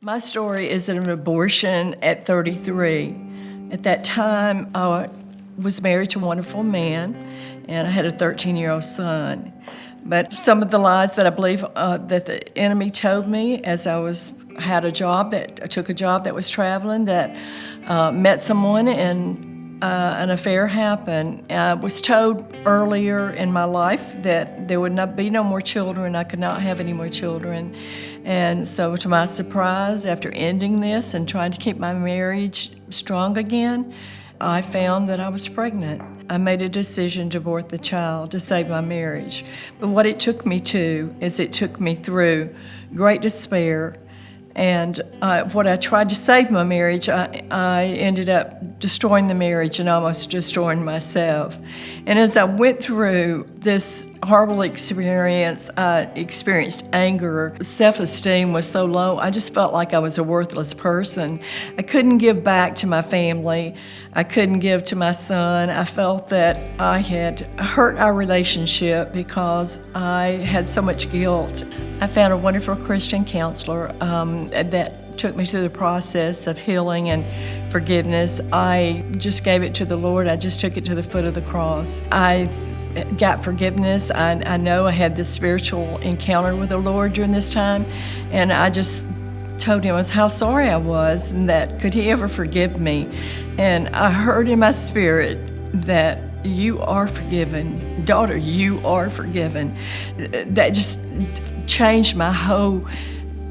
My story is an abortion at 33. At that time, I was married to a wonderful man, and I had a 13-year-old son. But some of the lies that I believe that the enemy told me as I took a job that was traveling, that met someone and an affair happened. I was told earlier in my life that there would not be no more children. I could not have any more children. And so to my surprise, after ending this and trying to keep my marriage strong again, I found that I was pregnant. I made a decision to abort the child to save my marriage. But what it took me to is it took me through great despair. And what I tried to save my marriage, I ended up destroying the marriage and almost destroying myself. And as I went through this horrible experience, I experienced anger. Self-esteem was so low, I just felt like I was a worthless person. I couldn't give back to my family. I couldn't give to my son. I felt that I had hurt our relationship because I had so much guilt. I found a wonderful Christian counselor that took me through the process of healing and forgiveness. I just gave it to the Lord. I just took it to the foot of the cross. I got forgiveness. I know I had this spiritual encounter with the Lord during this time, and I just told him how sorry I was and that could he ever forgive me. And I heard in my spirit that you are forgiven. Daughter, you are forgiven. That just changed my whole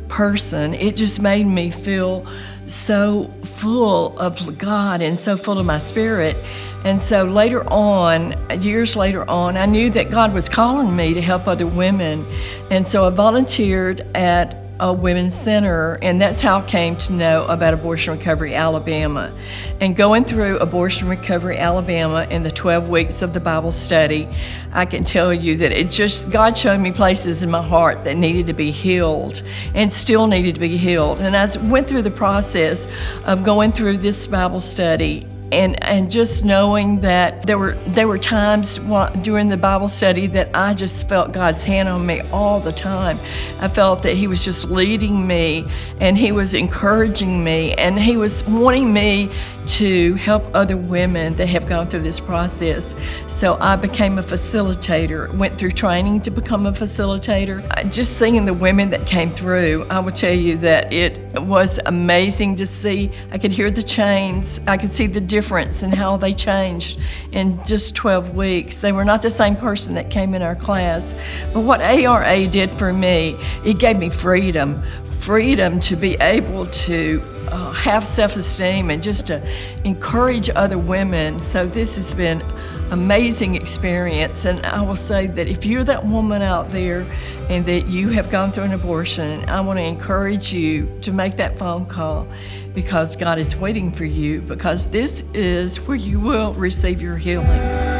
person. It just made me feel so full of God and so full of my spirit. And so later on, years later on, I knew that God was calling me to help other women. And so I volunteered at a women's center, and that's how I came to know about Abortion Recovery Alabama. And going through Abortion Recovery Alabama in the 12 weeks of the Bible study, I can tell you that God showed me places in my heart that needed to be healed and still needed to be healed. And as I went through the process of going through this Bible study, and just knowing that there were times during the Bible study that I just felt God's hand on me all the time. I felt that He was just leading me, and He was encouraging me, and He was wanting me to help other women that have gone through this process. So I became a facilitator, went through training to become a facilitator. Just seeing the women that came through, I will tell you that it was amazing to see. I could hear the chains. I could see the difference in how they changed in just 12 weeks. They were not the same person that came in our class. But what ARA did for me, it gave me freedom to be able to have self-esteem and just to encourage other women. So this has been amazing experience. And I will say that if you're that woman out there and that you have gone through an abortion, I want to encourage you to make that phone call, because God is waiting for you, because this is where you will receive your healing.